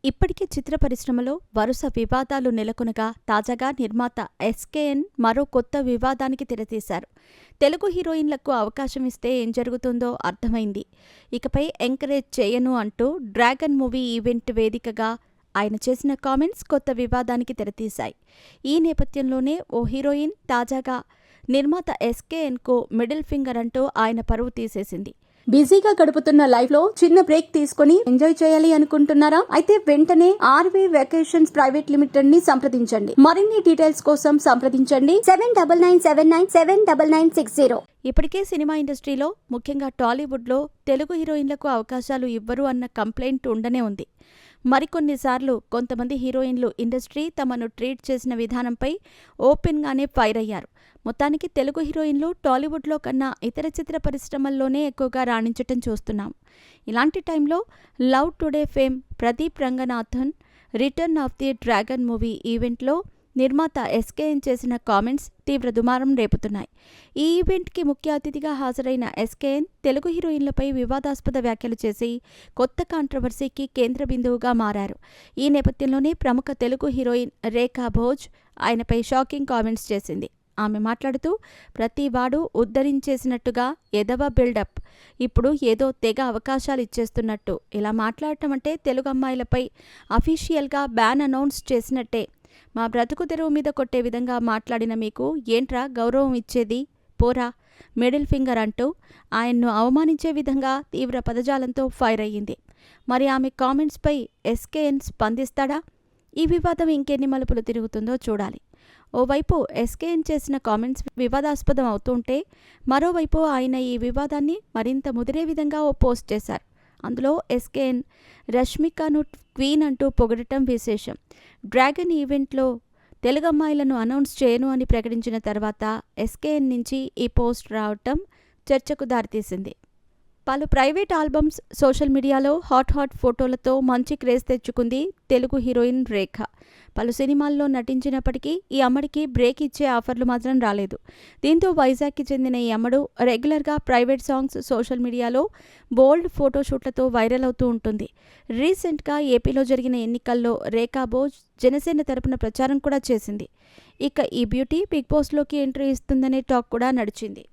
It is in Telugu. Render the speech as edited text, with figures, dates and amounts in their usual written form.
ఇప్పటికే చిత్ర పరిశ్రమలో వరుస వివాదాలు నెలకొనగా తాజాగా నిర్మాత ఎస్కేఎన్ మరో కొత్త వివాదానికి తెరతీశారు. తెలుగు హీరోయిన్లకు అవకాశం ఇస్తే ఏం జరుగుతుందో అర్థమైంది. ఇకపై ఎంకరేజ్ చేయను అంటూ డ్రాగన్ మూవీ ఈవెంట్ వేదికగా ఆయన చేసిన కామెంట్స్ కొత్త వివాదానికి తెరతీశాయి. ఈ నేపథ్యంలోనే ఓ హీరోయిన్ తాజాగా నిర్మాత ఎస్కేఎన్కు మిడిల్ ఫింగర్ అంటూ ఆయన పరువు తీసేసింది. బిజీగా గడుపుతున్న లైఫ్ లో చిన్న బ్రేక్ తీసుకుని ఎంజాయ్ చేయాలి అనుకుంటున్నారా? అయితే వెంటనే ఆర్వీ వెకేషన్స్ ప్రైవేట్ లిమిటెడ్ ని సంప్రదించండి. మరిన్ని డీటెయిల్స్ కోసం సంప్రదించండి 7997979960. ఇప్పటికే సినిమా ఇండస్ట్రీలో ముఖ్యంగా టాలీవుడ్ లో తెలుగు హీరోయిన్లకు అవకాశాలు ఇవ్వరు అన్న కంప్లైంట్ ఉండనే ఉంది. మరికొన్నిసార్లు కొంతమంది హీరోయిన్లు ఇండస్ట్రీ తమను ట్రీట్ చేసిన విధానంపై ఓపెన్గానే ఫైర్ అయ్యారు. మొత్తానికి తెలుగు హీరోయిన్లు టాలీవుడ్లో కన్నా ఇతర చిత్ర పరిశ్రమల్లోనే ఎక్కువగా రాణించటం చూస్తున్నాం. ఇలాంటి టైంలో love today fame Pradeep Ranganathan return of the dragon movie ఈవెంట్లో నిర్మాత ఎస్కేఎన్ చేసిన కామెంట్స్ తీవ్ర దుమారం రేపుతున్నాయి. ఈ ఈవెంట్కి ముఖ్య అతిథిగా హాజరైన ఎస్కేఎన్ తెలుగు హీరోయిన్లపై వివాదాస్పద వ్యాఖ్యలు చేసి కొత్త కాంట్రవర్సీకి కేంద్ర బిందువుగా మారారు. ఈ నేపథ్యంలోనే ప్రముఖ తెలుగు హీరోయిన్ రేఖా భోజ్ ఆయనపై షాకింగ్ కామెంట్స్ చేసింది. ఆమె మాట్లాడుతూ ప్రతి వాడు ఉద్ధరించేసినట్టుగా ఎదవ బిల్డప్, ఇప్పుడు ఏదో తెగ అవకాశాలు ఇచ్చేస్తున్నట్టు ఇలా మాట్లాడటం అంటే తెలుగు అమ్మాయిలపై అఫీషియల్గా బ్యాన్ అనౌన్స్ చేసినట్టే. మా బ్రతుకు తెరువు మీద కొట్టే విధంగా మాట్లాడిన మీకు ఏంట్రా గౌరవం ఇచ్చేది, పోరా మిడిల్ ఫింగర్ అంటూ ఆయన్ను అవమానించే విధంగా తీవ్ర పదజాలంతో ఫైర్ అయ్యింది. మరి ఆమె కామెంట్స్పై ఎస్కేఎన్ స్పందిస్తాడా? ఈ వివాదం ఇంకెన్ని మలుపులు తిరుగుతుందో చూడాలి. ఓవైపు ఎస్కేఎన్ చేసిన కామెంట్స్ వివాదాస్పదం అవుతుంటే మరోవైపు ఆయన ఈ వివాదాన్ని మరింత ముదిరే విధంగా ఓ పోస్ట్ చేశారు. అందులో ఎస్కేఎన్ రష్మికను క్వీన్ అంటూ పొగడటం విశేషం. డ్రాగన్ ఈవెంట్లో తెలుగు అమ్మాయిలను అనౌన్స్ చేయను అని ప్రకటించిన తర్వాత ఎస్కేఎన్ నుంచి ఈ పోస్ట్ రావటం చర్చకు దారితీసింది. పలు ప్రైవేట్ ఆల్బమ్స్, సోషల్ మీడియాలో హాట్ ఫోటోలతో మంచి క్రేజ్ తెచ్చుకుంది తెలుగు హీరోయిన్ రేఖ. పలు సినిమాల్లో నటించినప్పటికీ ఈ అమ్మడికి బ్రేక్ ఇచ్చే ఆఫర్లు మాత్రం రాలేదు. దీంతో వైజాగ్కి చెందిన ఈ అమ్మడు రెగ్యులర్గా ప్రైవేట్ సాంగ్స్, సోషల్ మీడియాలో బోల్డ్ ఫోటోషూట్లతో వైరల్ అవుతూ ఉంటుంది. రీసెంట్గా ఏపీలో జరిగిన ఎన్నికల్లో రేఖా భోజ్ జనసేన తరపున ప్రచారం కూడా చేసింది. ఇక ఈ బ్యూటీ బిగ్ బాస్లోకి ఎంట్రీ ఇస్తుందనే టాక్ కూడా నడిచింది.